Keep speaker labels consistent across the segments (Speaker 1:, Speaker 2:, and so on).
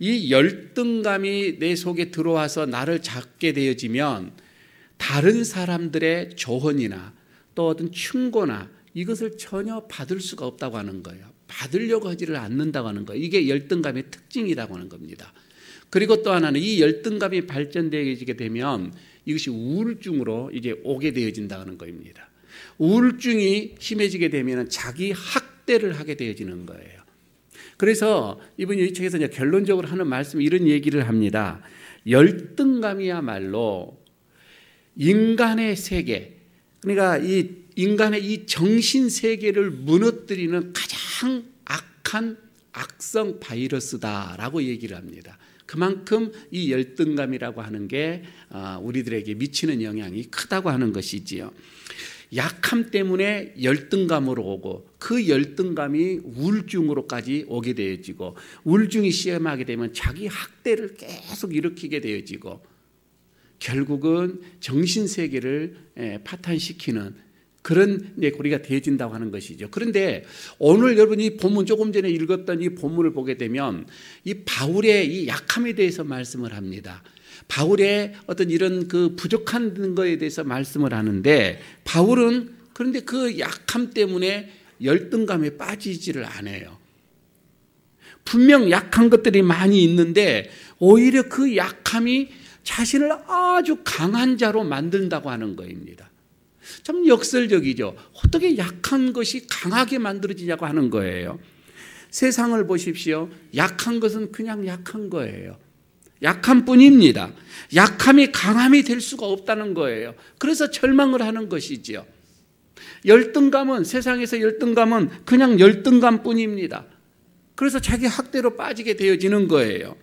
Speaker 1: 이 열등감이 내 속에 들어와서 나를 잡게 되어지면 다른 사람들의 조언이나 또 어떤 충고나 이것을 전혀 받을 수가 없다고 하는 거예요. 받으려고 하지를 않는다고 하는 거예요. 이게 열등감의 특징이라고 하는 겁니다. 그리고 또 하나는 이 열등감이 발전되게 되면 이것이 우울증으로 이제 오게 되어진다는 겁니다. 우울증이 심해지게 되면 자기 학대를 하게 되어지는 거예요. 그래서 이분이 이 책에서 이제 결론적으로 하는 말씀이 이런 얘기를 합니다. 열등감이야말로 인간의 세계, 그러니까 이 인간의 이 정신 세계를 무너뜨리는 가장 악한 악성 바이러스다라고 얘기를 합니다. 그만큼 이 열등감이라고 하는 게 우리들에게 미치는 영향이 크다고 하는 것이지요. 약함 때문에 열등감으로 오고 그 열등감이 우울증으로까지 오게 되어지고 우울증이 심하게 되면 자기 학대를 계속 일으키게 되어지고 결국은 정신세계를 파탄시키는 그런 고리가 되어진다고 하는 것이죠. 그런데 오늘 여러분이 본문 조금 전에 읽었던 이 본문을 보게 되면 이 바울의 이 약함에 대해서 말씀을 합니다. 바울의 어떤 이런 그 부족한 거에 대해서 말씀을 하는데 바울은 그런데 그 약함 때문에 열등감에 빠지지를 않아요. 분명 약한 것들이 많이 있는데 오히려 그 약함이 자신을 아주 강한 자로 만든다고 하는 것입니다. 참 역설적이죠. 어떻게 약한 것이 강하게 만들어지냐고 하는 거예요. 세상을 보십시오. 약한 것은 그냥 약한 거예요. 약한 뿐입니다. 약함이 강함이 될 수가 없다는 거예요. 그래서 절망을 하는 것이죠. 열등감은 세상에서 열등감은 그냥 열등감 뿐입니다. 그래서 자기 학대로 빠지게 되어지는 거예요.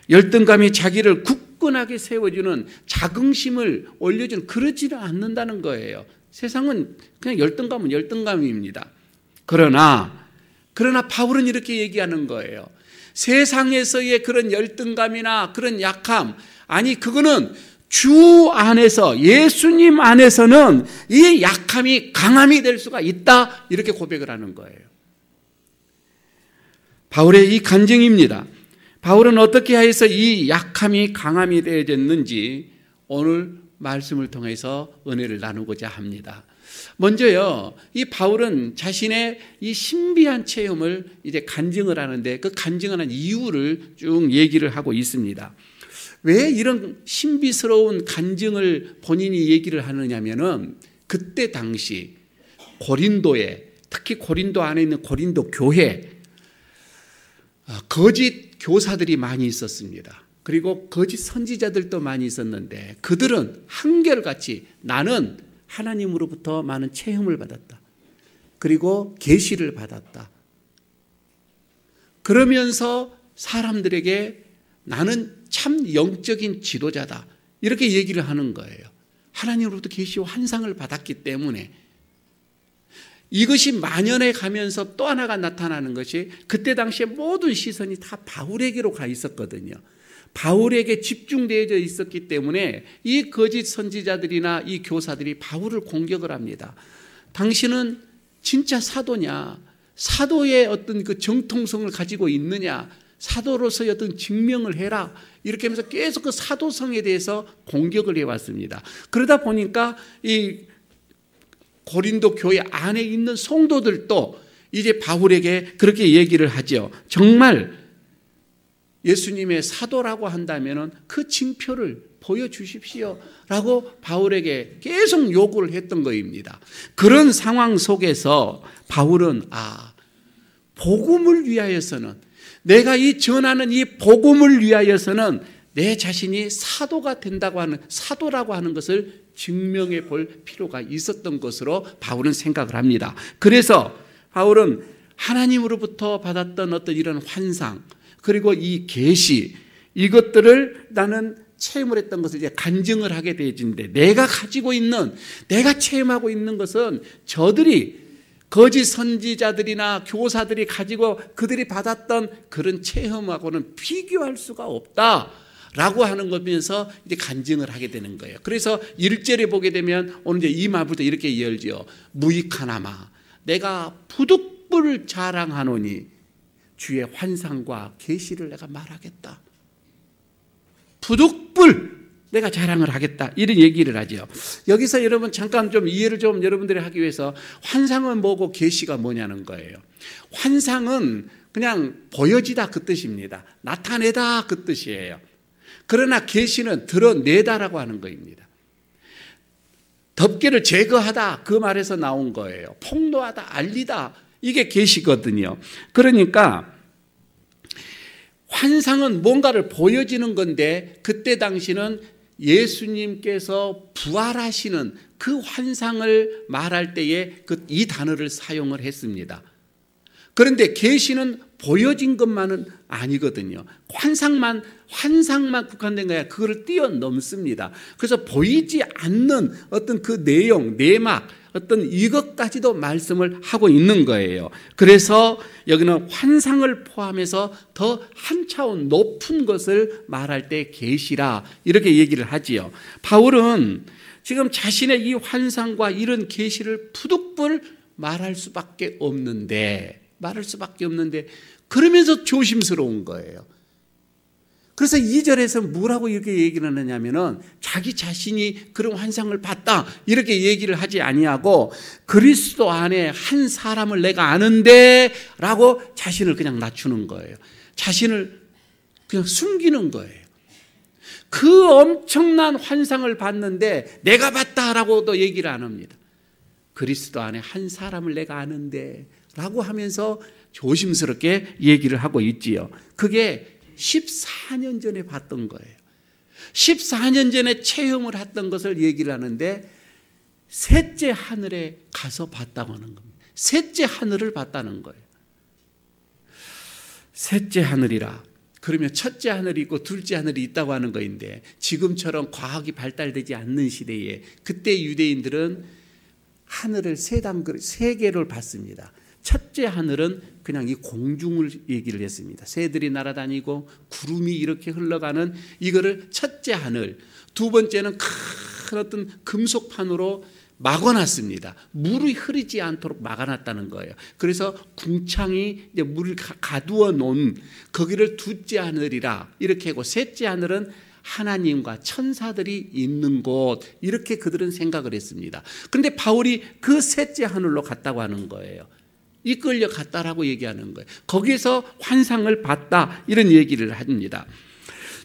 Speaker 1: 열등감이 자기를 굳건하게 세워주는 자긍심을 올려주는 그러지는 않는다는 거예요. 세상은 그냥 열등감은 열등감입니다. 그러나 바울은 이렇게 얘기하는 거예요. 세상에서의 그런 열등감이나 그런 약함, 아니 그거는 주 안에서 예수님 안에서는 이 약함이 강함이 될 수가 있다 이렇게 고백을 하는 거예요. 바울의 이 간증입니다. 바울은 어떻게 해서 이 약함이 강함이 되어졌는지 오늘 말씀을 통해서 은혜를 나누고자 합니다. 먼저요, 이 바울은 자신의 이 신비한 체험을 이제 간증을 하는데 그 간증하는 이유를 쭉 얘기를 하고 있습니다. 왜 이런 신비스러운 간증을 본인이 얘기를 하느냐면은 그때 당시 고린도에, 특히 고린도 안에 있는 고린도 교회 거짓 교사들이 많이 있었습니다. 그리고 거짓 선지자들도 많이 있었는데 그들은 한결같이 나는 하나님으로부터 많은 체험을 받았다. 그리고 계시를 받았다. 그러면서 사람들에게 나는 참 영적인 지도자다. 이렇게 얘기를 하는 거예요. 하나님으로부터 계시와 환상을 받았기 때문에 이것이 만연해 가면서 또 하나가 나타나는 것이 그때 당시에 모든 시선이 다 바울에게로 가 있었거든요. 바울에게 집중되어 있었기 때문에 이 거짓 선지자들이나 이 교사들이 바울을 공격을 합니다. 당신은 진짜 사도냐? 사도의 어떤 그 정통성을 가지고 있느냐? 사도로서의 어떤 증명을 해라. 이렇게 하면서 계속 그 사도성에 대해서 공격을 해왔습니다. 그러다 보니까 이 고린도 교회 안에 있는 성도들도 이제 바울에게 그렇게 얘기를 하죠. 정말 예수님의 사도라고 한다면 그 징표를 보여주십시오 라고 바울에게 계속 요구를 했던 것입니다. 그런 상황 속에서 바울은 복음을 위하여서는 내가 이 전하는 이 복음을 위하여서는 내 자신이 사도가 된다고 하는 사도라고 하는 것을 증명해 볼 필요가 있었던 것으로 바울은 생각을 합니다. 그래서 바울은 하나님으로부터 받았던 어떤 이런 환상 그리고 이 계시 이것들을 나는 체험을 했던 것을 이제 간증을 하게 되어지는데 내가 가지고 있는 내가 체험하고 있는 것은 저들이 거짓 선지자들이나 교사들이 가지고 그들이 받았던 그런 체험하고는 비교할 수가 없다라고 하는 것면서 이제 간증을 하게 되는 거예요. 그래서 1절에 보게 되면 오늘 이제 이 말부터 이렇게 열죠. 무익하나마 내가 부득불 자랑하노니 주의 환상과 계시를 내가 말하겠다. 부득불 내가 자랑을 하겠다. 이런 얘기를 하죠. 여기서 여러분 잠깐 좀 이해를 좀 여러분들이 하기 위해서 환상은 뭐고 계시가 뭐냐는 거예요. 환상은 그냥 보여지다 그 뜻입니다. 나타내다 그 뜻이에요. 그러나 계시는 드러내다라고 하는 것입니다. 덮개를 제거하다 그 말에서 나온 거예요. 폭로하다, 알리다 이게 계시거든요. 그러니까 환상은 뭔가를 보여지는 건데 그때 당시는 예수님께서 부활하시는 그 환상을 말할 때에 이 단어를 사용을 했습니다. 그런데 계시는 보여진 것만은 아니거든요. 환상만 국한된 거야. 그거를 뛰어넘습니다. 그래서 보이지 않는 어떤 그 내용, 내막, 어떤 이것까지도 말씀을 하고 있는 거예요. 그래서 여기는 환상을 포함해서 더 한 차원 높은 것을 말할 때 계시라 이렇게 얘기를 하지요. 바울은 지금 자신의 이 환상과 이런 계시를 부득불 말할 수밖에 없는데 그러면서 조심스러운 거예요. 그래서 2절에서 뭐라고 이렇게 얘기를 하느냐면은 자기 자신이 그런 환상을 봤다 이렇게 얘기를 하지 아니하고 그리스도 안에 한 사람을 내가 아는데 라고 자신을 그냥 낮추는 거예요. 자신을 그냥 숨기는 거예요. 그 엄청난 환상을 봤는데 내가 봤다라고도 얘기를 안 합니다. 그리스도 안에 한 사람을 내가 아는데 라고 하면서 조심스럽게 얘기를 하고 있지요. 그게 14년 전에 봤던 거예요. 14년 전에 체험을 했던 것을 얘기를 하는데 셋째 하늘에 가서 봤다고 하는 겁니다. 셋째 하늘을 봤다는 거예요. 셋째 하늘이라 그러면 첫째 하늘이 있고 둘째 하늘이 있다고 하는 거인데 지금처럼 과학이 발달되지 않는 시대에 그때 유대인들은 하늘을 세 개를 봤습니다. 첫째 하늘은 그냥 이 공중을 얘기를 했습니다. 새들이 날아다니고 구름이 이렇게 흘러가는 이거를 첫째 하늘. 두 번째는 큰 어떤 금속판으로 막아놨습니다. 물이 흐르지 않도록 막아놨다는 거예요. 그래서 궁창이 이제 물을 가두어 놓은 거기를 둘째 하늘이라 이렇게 하고 셋째 하늘은 하나님과 천사들이 있는 곳 이렇게 그들은 생각을 했습니다. 그런데 바울이 그 셋째 하늘로 갔다고 하는 거예요. 이끌려 갔다라고 얘기하는 거예요. 거기서 환상을 봤다 이런 얘기를 합니다.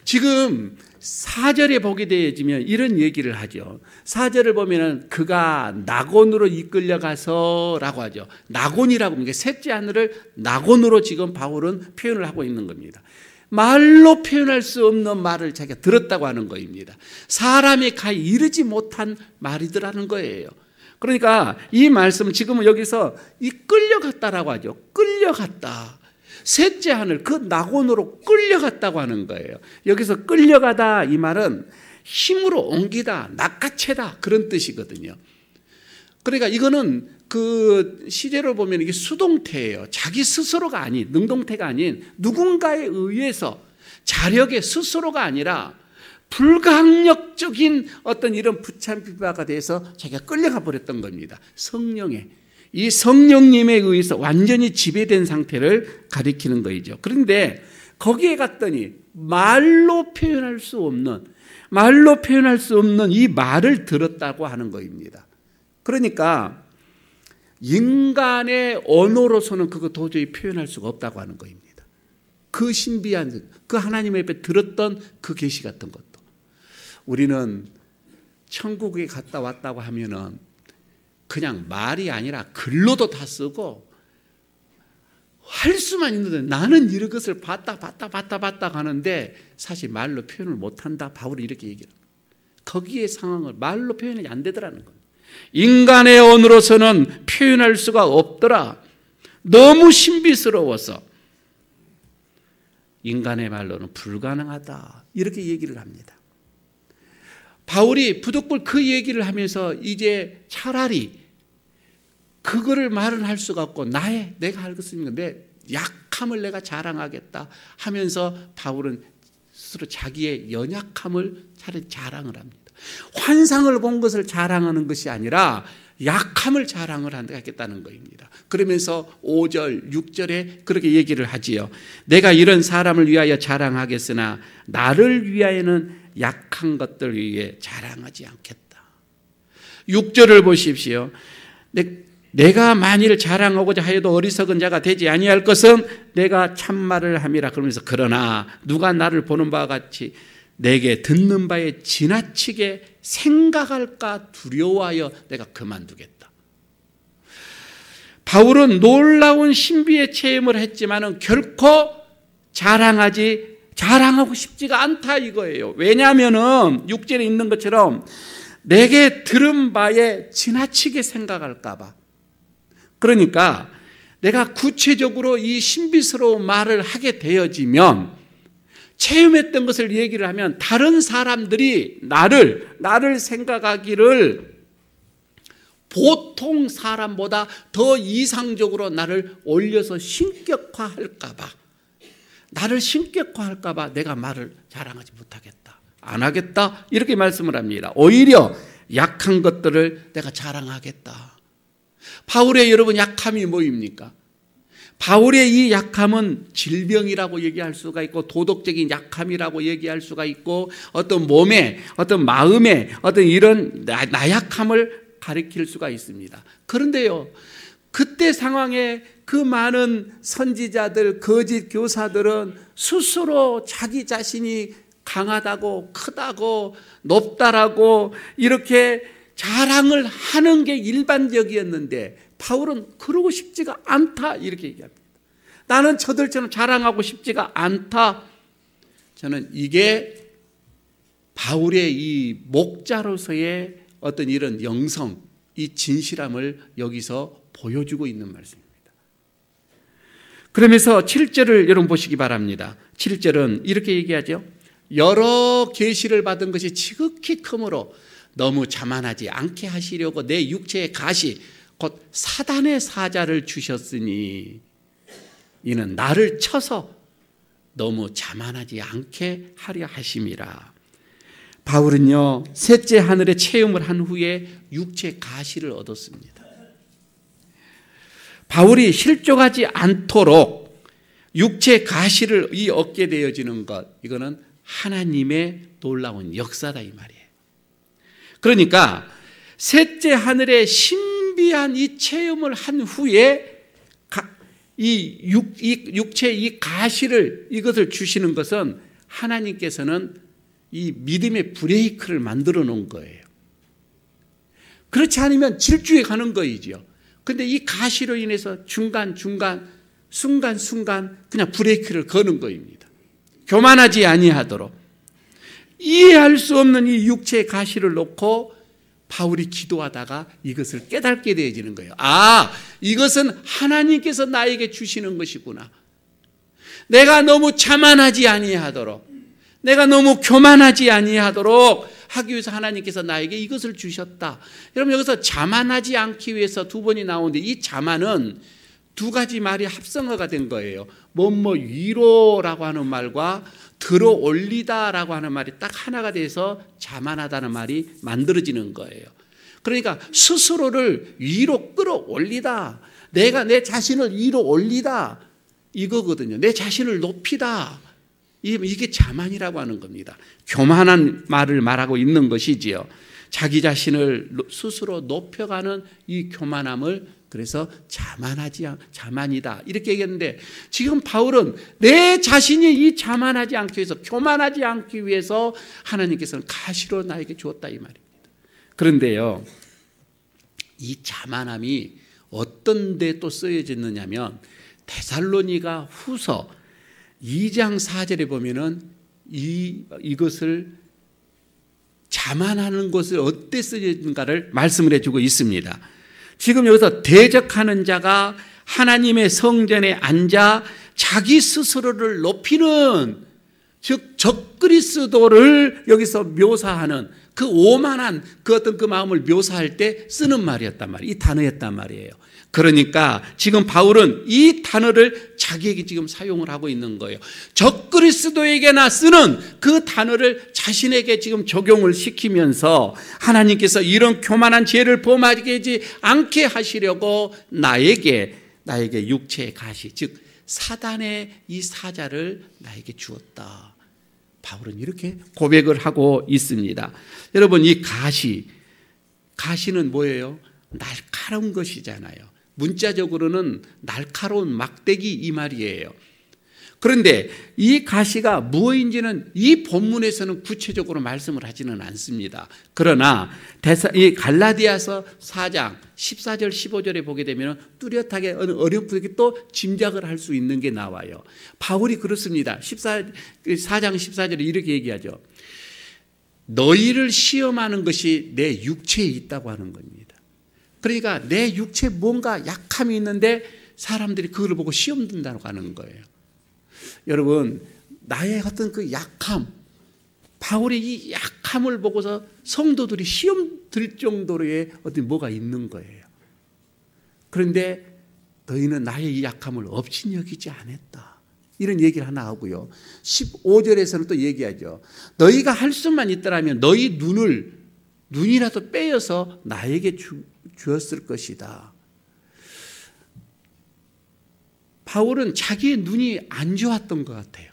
Speaker 1: 지금 4절에 보게 되어지면 이런 얘기를 하죠. 4절을 보면은 그가 낙원으로 이끌려 가서라고 하죠. 낙원이라고 하면 셋째 하늘을 낙원으로 지금 바울은 표현을 하고 있는 겁니다. 말로 표현할 수 없는 말을 자기가 들었다고 하는 거입니다. 사람이 가 이르지 못한 말이더라는 거예요. 그러니까 이 말씀은 지금은 여기서 이 끌려갔다라고 하죠. 끌려갔다. 셋째 하늘 그 낙원으로 끌려갔다고 하는 거예요. 여기서 끌려가다 이 말은 힘으로 옮기다, 낚아채다 그런 뜻이거든요. 그러니까 이거는 그 시제로 보면 이게 수동태예요. 자기 스스로가 아닌 능동태가 아닌 누군가에 의해서 자력의 스스로가 아니라 불가항력적인 어떤 이런 부참비바가 돼서 자기가 끌려가 버렸던 겁니다. 성령에 이 성령님에 의해서 완전히 지배된 상태를 가리키는 거이죠. 그런데 거기에 갔더니 말로 표현할 수 없는 이 말을 들었다고 하는 거입니다. 그러니까 인간의 언어로서는 그거 도저히 표현할 수가 없다고 하는 거입니다. 그 신비한 그 하나님의 앞에 들었던 그 계시 같은 것도 우리는 천국에 갔다 왔다고 하면은 그냥 말이 아니라 글로도 다 쓰고 할 수만 있는데 나는 이런 것을 봤다 하는데 사실 말로 표현을 못한다. 바울이 이렇게 얘기를 합니다. 거기에 상황을 말로 표현이 안 되더라는 거예요. 인간의 언어로서는 표현할 수가 없더라. 너무 신비스러워서 인간의 말로는 불가능하다. 이렇게 얘기를 합니다. 바울이 부득불 그 얘기를 하면서 이제 차라리 그거를 말은 할 수가 없고 내가 알겠습니다. 내 약함을 내가 자랑하겠다 하면서 바울은 스스로 자기의 연약함을 차라리 자랑을 합니다. 환상을 본 것을 자랑하는 것이 아니라 약함을 자랑을 하겠다는 것입니다. 그러면서 5절, 6절에 그렇게 얘기를 하지요. 내가 이런 사람을 위하여 자랑하겠으나 나를 위하여는 약한 것들 위해 자랑하지 않겠다. 6절을 보십시오. 내가 만일 자랑하고자 하여도 어리석은 자가 되지 아니할 것은 내가 참말을 함이라. 그러면서 그러나 누가 나를 보는 바와 같이 내게 듣는 바에 지나치게 생각할까 두려워하여 내가 그만두겠다. 바울은 놀라운 신비의 체험을 했지만은 결코 자랑하고 싶지가 않다 이거예요. 왜냐하면은 6절에 있는 것처럼 내게 들은 바에 지나치게 생각할까 봐. 그러니까 내가 구체적으로 이 신비스러운 말을 하게 되어지면 체험했던 것을 얘기를 하면 다른 사람들이 나를 생각하기를 보통 사람보다 더 이상적으로 나를 올려서 신격화할까 봐, 나를 신격화할까 봐 내가 말을 자랑하지 못하겠다, 안 하겠다 이렇게 말씀을 합니다. 오히려 약한 것들을 내가 자랑하겠다. 바울의 여러분 약함이 뭐입니까? 바울의 이 약함은 질병이라고 얘기할 수가 있고 도덕적인 약함이라고 얘기할 수가 있고 어떤 몸에 어떤 마음에 어떤 이런 나약함을 가리킬 수가 있습니다. 그런데요, 그때 상황에 그 많은 선지자들, 거짓 교사들은 스스로 자기 자신이 강하다고 크다고 높다라고 이렇게 자랑을 하는 게 일반적이었는데 바울은 그러고 싶지가 않다 이렇게 얘기합니다. 나는 저들처럼 자랑하고 싶지가 않다. 저는 이게 바울의 이 목자로서의 어떤 이런 영성, 이 진실함을 여기서 보여주고 있는 말씀입니다. 그러면서 7절을 여러분 보시기 바랍니다. 7절은 이렇게 얘기하죠. 여러 계시를 받은 것이 지극히 크므로 너무 자만하지 않게 하시려고 내 육체의 가시 곧 사단의 사자를 주셨으니 이는 나를 쳐서 너무 자만하지 않게 하려 하심이라. 바울은요, 셋째 하늘의 체험을 한 후에 육체 가시를 얻었습니다. 바울이 실족하지 않도록 육체 가시를 얻게 되어지는 것, 이거는 하나님의 놀라운 역사다 이 말이에요. 그러니까 셋째 하늘의 신비한 이 체험을 한 후에 이 육체 이 가시를 이것을 주시는 것은 하나님께서는 이 믿음의 브레이크를 만들어 놓은 거예요. 그렇지 않으면 질주해 가는 거이죠. 근데 이 가시로 인해서 순간 그냥 브레이크를 거는 거입니다. 교만하지 아니하도록. 이해할 수 없는 이 육체의 가시를 놓고 바울이 기도하다가 이것을 깨닫게 되어지는 거예요. 아, 이것은 하나님께서 나에게 주시는 것이구나. 내가 너무 자만하지 아니하도록, 내가 너무 교만하지 아니하도록 하기 위해서 하나님께서 나에게 이것을 주셨다. 여러분, 여기서 자만하지 않기 위해서 두 번이 나오는데 이 자만은 두 가지 말이 합성어가 된 거예요. 위로라고 하는 말과 들어 올리다라고 하는 말이 딱 하나가 돼서 자만하다는 말이 만들어지는 거예요. 그러니까 스스로를 위로 끌어올리다, 내가 내 자신을 위로 올리다 이거거든요. 내 자신을 높이다, 이게 자만이라고 하는 겁니다. 교만한 말을 말하고 있는 것이지요. 자기 자신을 스스로 높여가는 이 교만함을 그래서 자만이다 이렇게 얘기했는데, 지금 바울은 내 자신이 이 자만하지 않기 위해서, 교만하지 않기 위해서 하나님께서는 가시로 나에게 주었다 이 말입니다. 그런데요, 이 자만함이 어떤 데 또 쓰여졌느냐면 데살로니가 후서 2장 4절에 보면은 이것을 자만하는 것을 어떻게 쓰여진가를 말씀을 해주고 있습니다. 지금 여기서 대적하는 자가 하나님의 성전에 앉아 자기 스스로를 높이는 즉 적그리스도를 여기서 묘사하는 그 오만한 그 어떤 그 마음을 묘사할 때 쓰는 말이었단 말이에요. 이 단어였단 말이에요. 그러니까 지금 바울은 이 단어를 자기에게 지금 사용을 하고 있는 거예요. 적그리스도에게나 쓰는 그 단어를 자신에게 지금 적용을 시키면서 하나님께서 이런 교만한 죄를 범하게 하지 않게 하시려고 나에게 육체의 가시, 즉 사단의 이 사자를 나에게 주었다. 바울은 이렇게 고백을 하고 있습니다. 여러분, 이 가시는 뭐예요? 날카로운 것이잖아요. 문자적으로는 날카로운 막대기 이 말이에요. 그런데 이 가시가 무엇인지는 이 본문에서는 구체적으로 말씀을 하지는 않습니다. 그러나 이 갈라디아서 4장 14절 15절에 보게 되면 뚜렷하게 어렴풋이 또 짐작을 할 수 있는 게 나와요. 바울이 그렇습니다. 4장 14절에 이렇게 얘기하죠. 너희를 시험하는 것이 내 육체에 있다고 하는 겁니다. 그러니까 내 육체에 뭔가 약함이 있는데 사람들이 그걸 보고 시험 든다고 하는 거예요. 여러분, 나의 어떤 그 약함, 바울의 이 약함을 보고서 성도들이 시험 들 정도로의 어떤 뭐가 있는 거예요. 그런데 너희는 나의 이 약함을 업신여기지 않았다. 이런 얘기를 하나 하고요. 15절에서는 또 얘기하죠. 너희가 할 수만 있더라면 너희 눈이라도 빼어서 나에게 주었을 것이다. 바울은 자기의 눈이 안 좋았던 것 같아요.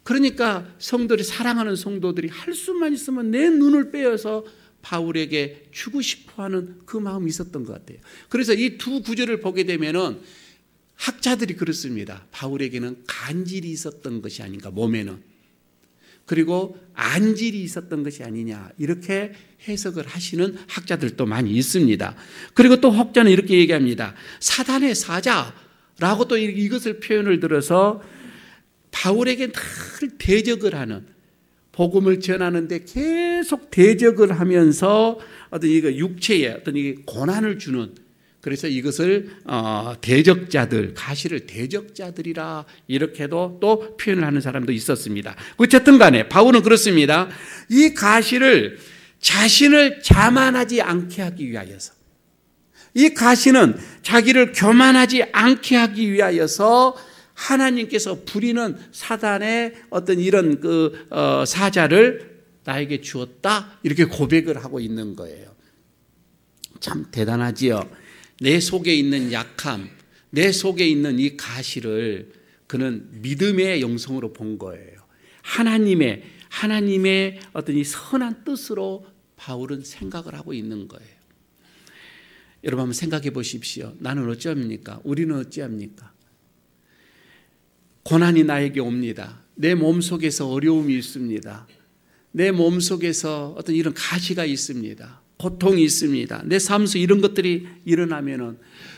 Speaker 1: 그러니까 성도들이, 사랑하는 성도들이 할 수만 있으면 내 눈을 빼어서 바울에게 주고 싶어하는 그 마음이 있었던 것 같아요. 그래서 이 두 구절을 보게 되면은 학자들이 그렇습니다. 바울에게는 간질이 있었던 것이 아닌가, 몸에는. 그리고 안질이 있었던 것이 아니냐, 이렇게 해석을 하시는 학자들도 많이 있습니다. 그리고 또 혹자는 이렇게 얘기합니다. 사단의 사자라고 또 이것을 표현을 들어서 바울에게 늘 대적을 하는, 복음을 전하는데 계속 대적을 하면서 어떤 이거 육체에 어떤 이 고난을 주는, 그래서 이것을 대적자들, 가시를 대적자들이라 이렇게도 또 표현을 하는 사람도 있었습니다. 어쨌든 간에 바울은 그렇습니다. 이 가시를 자신을 자만하지 않게 하기 위하여서, 이 가시는 자기를 교만하지 않게 하기 위하여서 하나님께서 부리는 사단의 어떤 이런 사자를 나에게 주었다, 이렇게 고백을 하고 있는 거예요. 참 대단하지요. 내 속에 있는 약함, 내 속에 있는 이 가시를 그는 믿음의 영성으로 본 거예요. 하나님의 어떤 이 선한 뜻으로 바울은 생각을 하고 있는 거예요. 여러분 한번 생각해 보십시오. 나는 어찌합니까? 우리는 어찌합니까? 고난이 나에게 옵니다. 내 몸속에서 어려움이 있습니다. 내 몸속에서 어떤 이런 가시가 있습니다. 고통이 있습니다. 내 삶 속 이런 것들이 일어나면은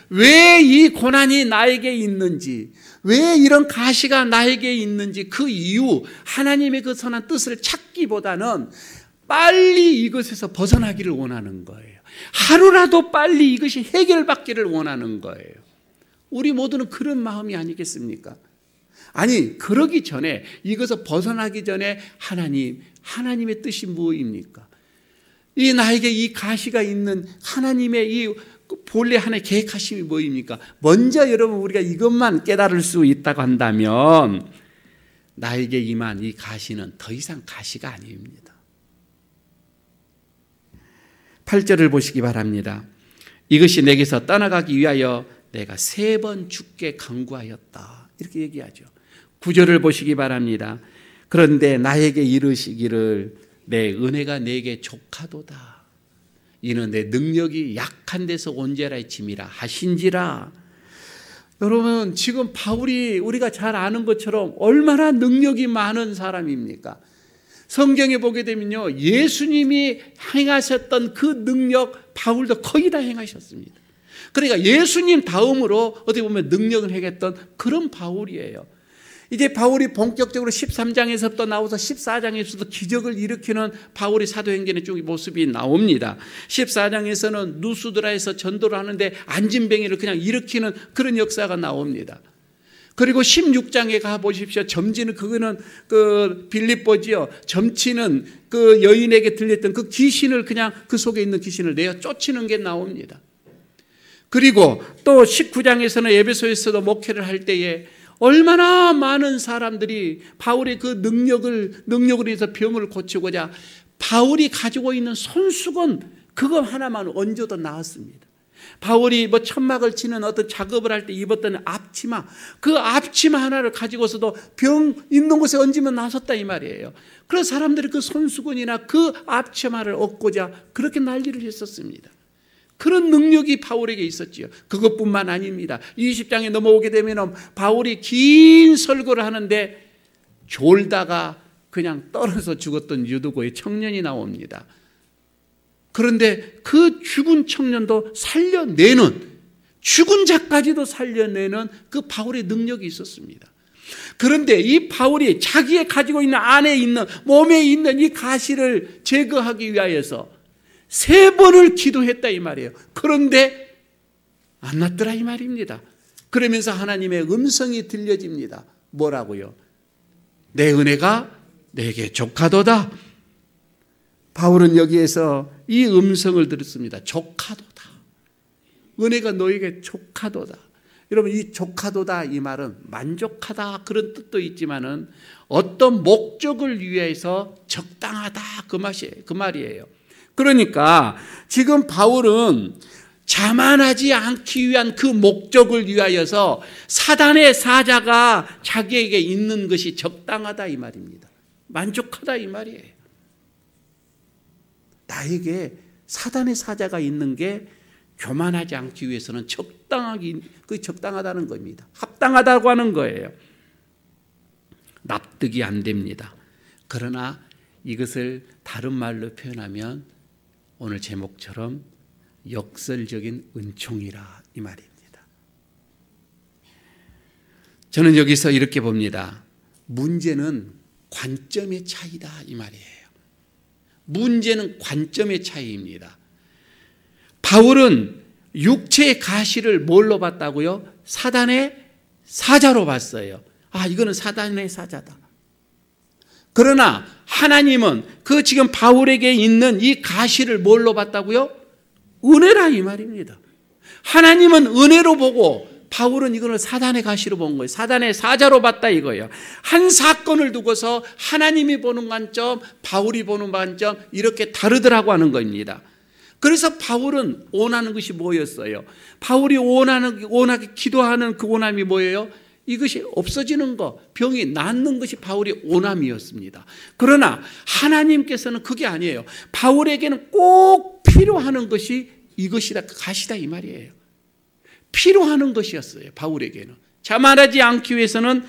Speaker 1: 왜 이 고난이 나에게 있는지, 왜 이런 가시가 나에게 있는지 그 이유, 하나님의 그 선한 뜻을 찾기보다는 빨리 이것에서 벗어나기를 원하는 거예요. 하루라도 빨리 이것이 해결받기를 원하는 거예요. 우리 모두는 그런 마음이 아니겠습니까? 아니, 그러기 전에, 이것을 벗어나기 전에 하나님의 뜻이 무엇입니까? 이 나에게 이 가시가 있는 하나님의 이 본래 하나의 계획하심이 뭐입니까? 먼저 여러분 우리가 이것만 깨달을 수 있다고 한다면 나에게 임한 이 가시는 더 이상 가시가 아닙니다. 8절을 보시기 바랍니다. 이것이 내게서 떠나가기 위하여 내가 3번 죽게 간구하였다, 이렇게 얘기하죠. 9절을 보시기 바랍니다. 그런데 나에게 이르시기를 내 은혜가 내게 족하도다. 이는 내 능력이 약한 데서 온전하여 짐이라 하신지라. 여러분, 지금 바울이 우리가 잘 아는 것처럼 얼마나 능력이 많은 사람입니까? 성경에 보게 되면요, 예수님이 행하셨던 그 능력 바울도 거의 다 행하셨습니다. 그러니까 예수님 다음으로 어떻게 보면 능력을 행했던 그런 바울이에요. 이제 바울이 본격적으로 13장에서부터 나와서 14장에서도 기적을 일으키는 바울의 사도행전의 쭉 모습이 나옵니다. 14장에서는 누수드라에서 전도를 하는데 안진뱅이를 그냥 일으키는 그런 역사가 나옵니다. 그리고 16장에 가 보십시오. 점지는 그거는 그 빌립보지요. 점치는 그 여인에게 들렸던 그 귀신을 그냥 그 속에 있는 귀신을 내어 쫓치는 게 나옵니다. 그리고 또 19장에서는 에베소에서도 목회를 할 때에 얼마나 많은 사람들이 바울의 그 능력으로 해서 병을 고치고자 바울이 가지고 있는 손수건 그거 하나만 얹어도 나았습니다. 바울이 뭐 천막을 치는 어떤 작업을 할 때 입었던 앞치마, 그 앞치마 하나를 가지고서도 병 있는 곳에 얹으면 나섰다 이 말이에요. 그래서 사람들이 그 손수건이나 그 앞치마를 얻고자 그렇게 난리를 했었습니다. 그런 능력이 바울에게 있었지요. 그것뿐만 아닙니다. 20장에 넘어오게 되면 바울이 긴 설교를 하는데 졸다가 그냥 떨어져 죽었던 유두고의 청년이 나옵니다. 그런데 그 죽은 청년도 살려내는, 죽은 자까지도 살려내는 그 바울의 능력이 있었습니다. 그런데 이 바울이 자기의 가지고 있는 안에 있는 몸에 있는 이 가시를 제거하기 위하여서 3번을 기도했다 이 말이에요. 그런데 안 낫더라 이 말입니다. 그러면서 하나님의 음성이 들려집니다. 뭐라고요? 내 은혜가 내게 족하도다. 바울은 여기에서 이 음성을 들었습니다. 족하도다. 은혜가 너에게 족하도다. 여러분, 이 족하도다 이 말은 만족하다 그런 뜻도 있지만은 어떤 목적을 위해서 적당하다 그 말이에요. 그러니까 지금 바울은 자만하지 않기 위한 그 목적을 위하여서 사단의 사자가 자기에게 있는 것이 적당하다 이 말입니다. 만족하다 이 말이에요. 나에게 사단의 사자가 있는 게 교만하지 않기 위해서는 적당하다는 겁니다. 합당하다고 하는 거예요. 납득이 안 됩니다. 그러나 이것을 다른 말로 표현하면 오늘 제목처럼 역설적인 은총이라 이 말입니다. 저는 여기서 이렇게 봅니다. 문제는 관점의 차이다 이 말이에요. 문제는 관점의 차이입니다. 바울은 육체의 가시를 뭘로 봤다고요? 사단의 사자로 봤어요. 아, 이거는 사단의 사자다. 그러나 하나님은 그 지금 바울에게 있는 이 가시를 뭘로 봤다고요? 은혜라 이 말입니다. 하나님은 은혜로 보고 바울은 이거를 사단의 가시로 본 거예요. 사단의 사자로 봤다 이거예요. 한 사건을 두고서 하나님이 보는 관점, 바울이 보는 관점 이렇게 다르더라고 하는 겁니다. 그래서 바울은 원하는 것이 뭐였어요? 바울이 원하게 기도하는 그 원함이 뭐예요? 이것이 없어지는 것, 병이 낫는 것이 바울의 원함이었습니다. 그러나 하나님께서는 그게 아니에요. 바울에게는 꼭 필요한 것이 이것이다, 가시다 이 말이에요. 필요한 것이었어요. 바울에게는 자만하지 않기 위해서는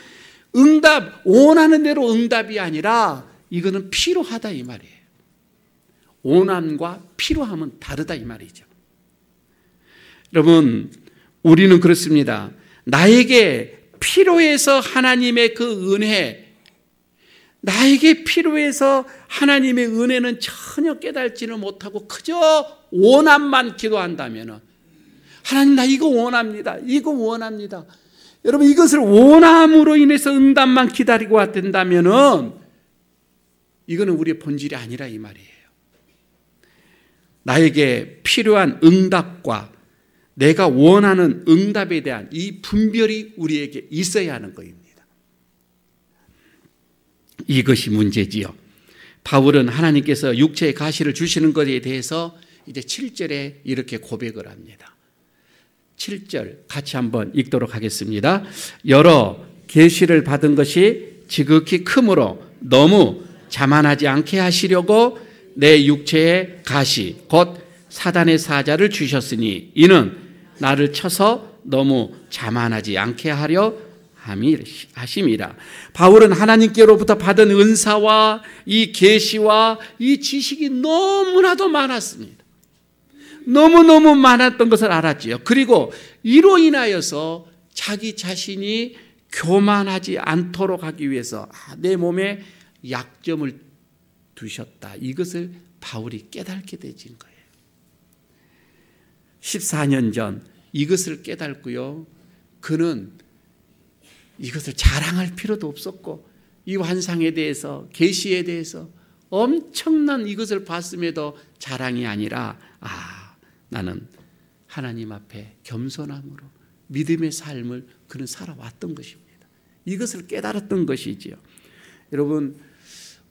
Speaker 1: 원하는 대로 응답이 아니라 이거는 필요하다 이 말이에요. 원함과 필요함은 다르다 이 말이죠. 여러분, 우리는 그렇습니다. 나에게 필요해서 하나님의 그 은혜, 나에게 필요해서 하나님의 은혜는 전혀 깨닫지는 못하고 그저 원함만 기도한다면, 하나님 나 이거 원합니다. 이거 원합니다. 여러분, 이것을 원함으로 인해서 응답만 기다리고 왔다면 이거는 우리의 본질이 아니라 이 말이에요. 나에게 필요한 응답과 내가 원하는 응답에 대한 이 분별이 우리에게 있어야 하는 것입니다. 이것이 문제지요. 바울은 하나님께서 육체의 가시를 주시는 것에 대해서 이제 7절에 이렇게 고백을 합니다. 7절 같이 한번 읽도록 하겠습니다. 여러 계시를 받은 것이 지극히 크므로 너무 자만하지 않게 하시려고 내 육체의 가시 곧 사단의 사자를 주셨으니 이는 나를 쳐서 너무 자만하지 않게 하려 하심이라. 바울은 하나님께로부터 받은 은사와 이 계시와 이 지식이 너무나도 많았습니다. 너무너무 많았던 것을 알았지요. 그리고 이로 인하여서 자기 자신이 교만하지 않도록 하기 위해서 내 몸에 약점을 두셨다. 이것을 바울이 깨닫게 되진 거예요. 14년 전 이것을 깨닫고요. 그는 이것을 자랑할 필요도 없었고 이 환상에 대해서 계시에 대해서 엄청난 이것을 봤음에도 자랑이 아니라 나는 하나님 앞에 겸손함으로 믿음의 삶을 그는 살아왔던 것입니다. 이것을 깨달았던 것이지요. 여러분,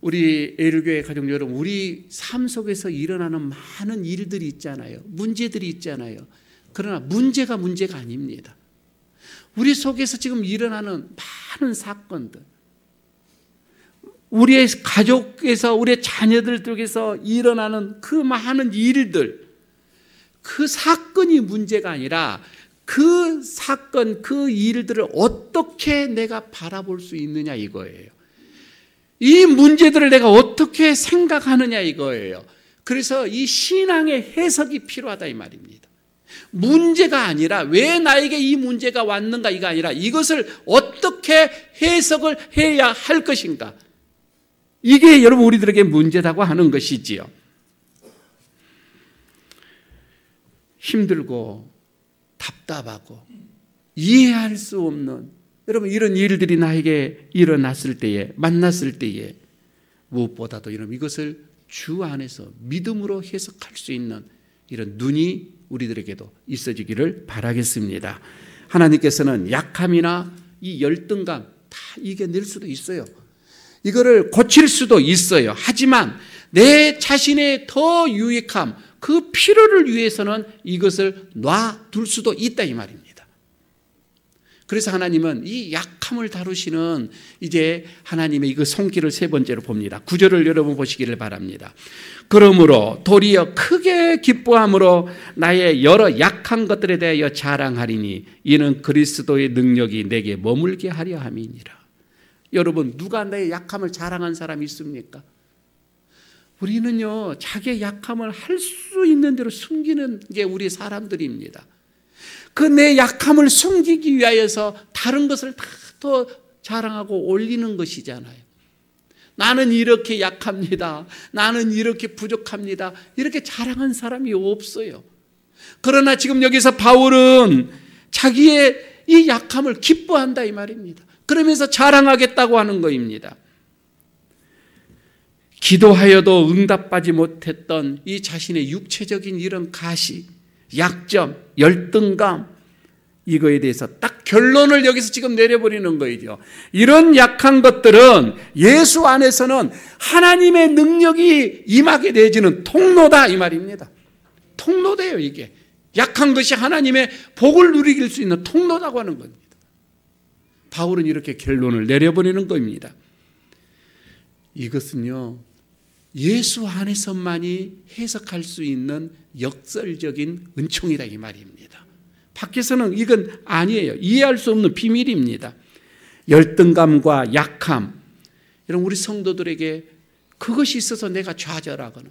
Speaker 1: 우리 에일교회 가족 여러분, 우리 삶 속에서 일어나는 많은 일들이 있잖아요. 문제들이 있잖아요. 그러나 문제가 아닙니다. 우리 속에서 지금 일어나는 많은 사건들, 우리의 가족에서 우리의 자녀들 쪽에서 일어나는 그 많은 일들, 그 사건이 문제가 아니라 그 사건, 그 일들을 어떻게 내가 바라볼 수 있느냐 이거예요. 이 문제들을 내가 어떻게 생각하느냐 이거예요. 그래서 이 신앙의 해석이 필요하다 이 말입니다. 문제가 아니라 왜 나에게 이 문제가 왔는가 이가 아니라 이것을 어떻게 해석을 해야 할 것인가. 이게 여러분 우리들에게 문제라고 하는 것이지요. 힘들고 답답하고 이해할 수 없는 여러분 이런 일들이 나에게 일어났을 때에 만났을 때에 무엇보다도 여러분 이것을 주 안에서 믿음으로 해석할 수 있는 이런 눈이 우리들에게도 있어지기를 바라겠습니다. 하나님께서는 약함이나 이 열등감 다 이겨낼 수도 있어요. 이거를 고칠 수도 있어요. 하지만 내 자신의 더 유익함, 그 필요를 위해서는 이것을 놔둘 수도 있다 이 말입니다. 그래서 하나님은 이 약함을 다루시는 이제 하나님의 이거 손길을 세 번째로 봅니다. 9절을 여러분 보시기를 바랍니다. 그러므로 도리어 크게 기뻐함으로 나의 여러 약한 것들에 대하여 자랑하리니 이는 그리스도의 능력이 내게 머물게 하려 함이니라. 여러분 누가 내 약함을 자랑한 사람이 있습니까? 우리는요 자기의 약함을 할 수 있는 대로 숨기는 게 우리 사람들입니다. 그 내 약함을 숨기기 위하여서 다른 것을 다 더 자랑하고 올리는 것이잖아요. 나는 이렇게 약합니다. 나는 이렇게 부족합니다. 이렇게 자랑한 사람이 없어요. 그러나 지금 여기서 바울은 자기의 이 약함을 기뻐한다 이 말입니다. 그러면서 자랑하겠다고 하는 것입니다. 기도하여도 응답받지 못했던 이 자신의 육체적인 이런 가시, 약점, 열등감 이거에 대해서 딱 결론을 여기서 지금 내려버리는 거죠. 이런 약한 것들은 예수 안에서는 하나님의 능력이 임하게 되어지는 통로다 이 말입니다. 통로돼요 이게. 약한 것이 하나님의 복을 누리길 수 있는 통로라고 하는 겁니다. 바울은 이렇게 결론을 내려버리는 겁니다. 이것은요 예수 안에서만이 해석할 수 있는 역설적인 은총이다 이 말입니다. 밖에서는 이건 아니에요. 이해할 수 없는 비밀입니다. 열등감과 약함, 이런 우리 성도들에게 그것이 있어서 내가 좌절하거나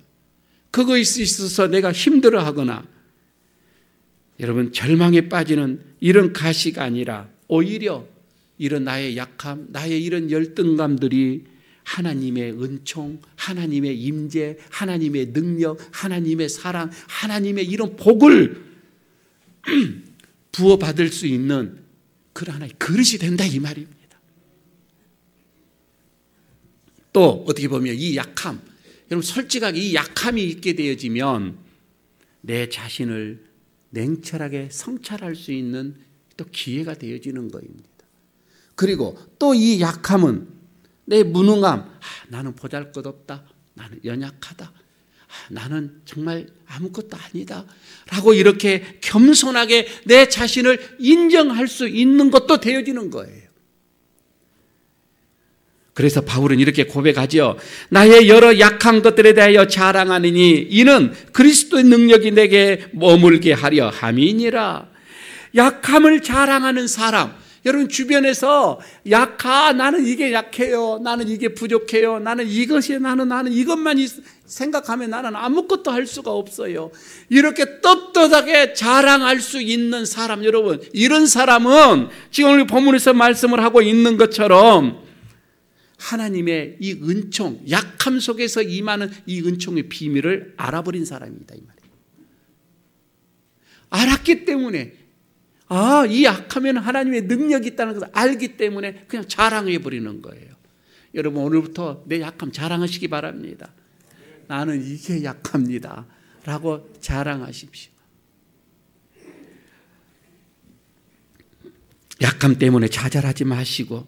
Speaker 1: 그것이 있어서 내가 힘들어하거나 여러분 절망에 빠지는 이런 가시가 아니라 오히려 이런 나의 약함, 나의 이런 열등감들이 하나님의 은총, 하나님의 임재, 하나님의 능력, 하나님의 사랑, 하나님의 이런 복을 부어받을 수 있는 그런 하나의 그릇이 된다 이 말입니다. 또 어떻게 보면 이 약함, 여러분 솔직하게 이 약함이 있게 되어지면 내 자신을 냉철하게 성찰할 수 있는 또 기회가 되어지는 것입니다. 그리고 또 이 약함은 내 무능함, 나는 보잘것없다, 나는 연약하다, 나는 정말 아무것도 아니다 라고 이렇게 겸손하게 내 자신을 인정할 수 있는 것도 되어지는 거예요. 그래서 바울은 이렇게 고백하죠. 나의 여러 약한 것들에 대하여 자랑하느니 이는 그리스도의 능력이 내게 머물게 하려 함이니라. 약함을 자랑하는 사람, 여러분 주변에서 나는 이게 약해요, 나는 이게 부족해요, 나는 이것이 나는 이것만 생각하면 나는 아무것도 할 수가 없어요. 이렇게 떳떳하게 자랑할 수 있는 사람, 여러분 이런 사람은 지금 우리 본문에서 말씀을 하고 있는 것처럼 하나님의 이 은총, 약함 속에서 임하는 이 은총의 비밀을 알아버린 사람입니다 이 말이에요. 알았기 때문에 이 약하면 하나님의 능력이 있다는 것을 알기 때문에 그냥 자랑해 버리는 거예요. 여러분 오늘부터 내 약함 자랑하시기 바랍니다. 나는 이게 약합니다 라고 자랑하십시오. 약함 때문에 좌절하지 마시고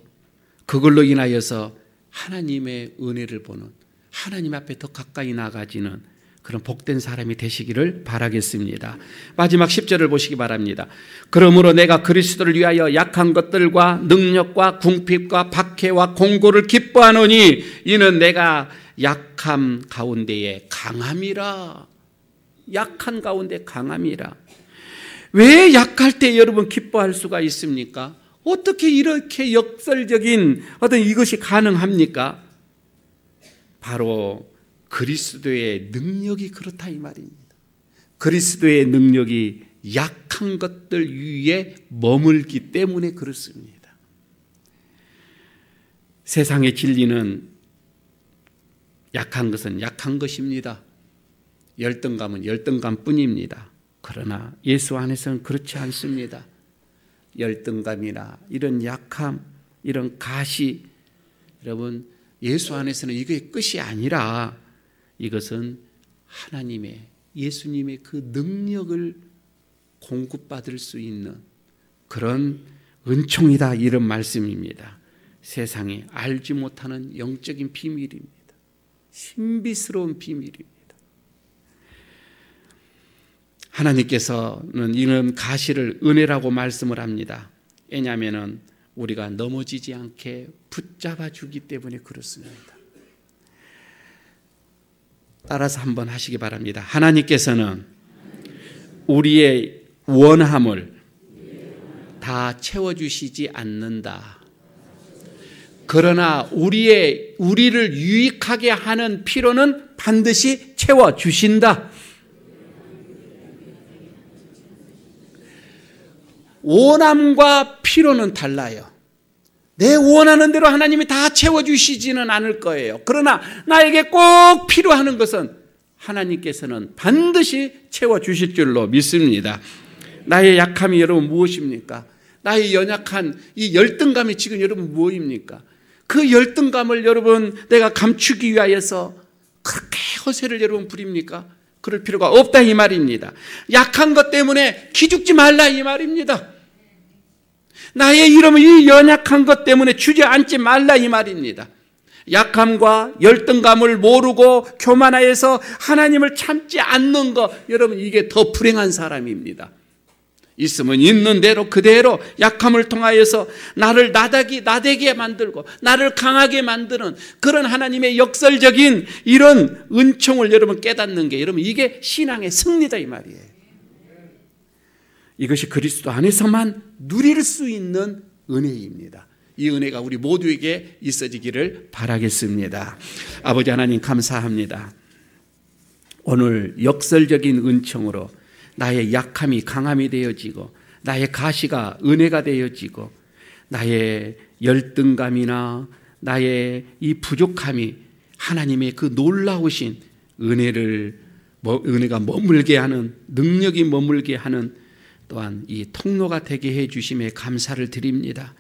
Speaker 1: 그걸로 인하여서 하나님의 은혜를 보는, 하나님 앞에 더 가까이 나가지는 그런 복된 사람이 되시기를 바라겠습니다. 마지막 10절을 보시기 바랍니다. 그러므로 내가 그리스도를 위하여 약한 것들과 능력과 궁핍과 박해와 공고를 기뻐하노니 이는 내가 약함 가운데에 강함이라. 약한 가운데 강함이라. 왜 약할 때 여러분 기뻐할 수가 있습니까? 어떻게 이렇게 역설적인 어떤 이것이 가능합니까? 바로 그리스도의 능력이 그렇다 이 말입니다. 그리스도의 능력이 약한 것들 위에 머물기 때문에 그렇습니다. 세상의 진리는 약한 것은 약한 것입니다. 열등감은 열등감뿐입니다. 그러나 예수 안에서는 그렇지 않습니다. 열등감이나 이런 약함, 이런 가시, 여러분 예수 안에서는 이게 끝이 아니라 이것은 하나님의, 예수님의 그 능력을 공급받을 수 있는 그런 은총이다 이런 말씀입니다. 세상에 알지 못하는 영적인 비밀입니다. 신비스러운 비밀입니다. 하나님께서는 이런 가시를 은혜라고 말씀을 합니다. 왜냐하면 우리가 넘어지지 않게 붙잡아 주기 때문에 그렇습니다. 따라서 한번 하시기 바랍니다. 하나님께서는 우리의 원함을 다 채워주시지 않는다. 그러나 우리를 유익하게 하는 필요는 반드시 채워주신다. 원함과 필요는 달라요. 내 원하는 대로 하나님이 다 채워주시지는 않을 거예요. 그러나 나에게 꼭 필요한 것은 하나님께서는 반드시 채워주실 줄로 믿습니다. 나의 약함이 여러분 무엇입니까? 나의 연약한 이 열등감이 지금 여러분 무엇입니까? 그 열등감을 여러분 내가 감추기 위하여서 그렇게 허세를 여러분 부립니까? 그럴 필요가 없다 이 말입니다. 약한 것 때문에 기죽지 말라 이 말입니다. 나의 이름을 이 연약한 것 때문에 주저앉지 말라 이 말입니다. 약함과 열등감을 모르고 교만하여서 하나님을 참지 않는 것, 여러분 이게 더 불행한 사람입니다. 있으면 있는 대로 그대로 약함을 통하여서 나를 나대게 만들고 나를 강하게 만드는 그런 하나님의 역설적인 이런 은총을 여러분 깨닫는 게 여러분 이게 신앙의 승리다 이 말이에요. 이것이 그리스도 안에서만 누릴 수 있는 은혜입니다. 이 은혜가 우리 모두에게 있어지기를 바라겠습니다. 아버지 하나님 감사합니다. 오늘 역설적인 은총으로 나의 약함이 강함이 되어지고 나의 가시가 은혜가 되어지고 나의 열등감이나 나의 이 부족함이 하나님의 그 놀라우신 은혜가 머물게 하는, 능력이 머물게 하는 또한 이 통로가 되게 해 주심에 감사를 드립니다.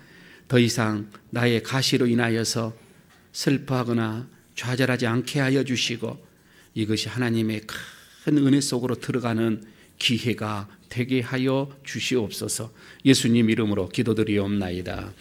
Speaker 1: 더 이상 나의 가시로 인하여서 슬퍼하거나 좌절하지 않게 하여 주시고 이것이 하나님의 큰 은혜 속으로 들어가는 기회가 되게 하여 주시옵소서. 예수님 이름으로 기도드리옵나이다.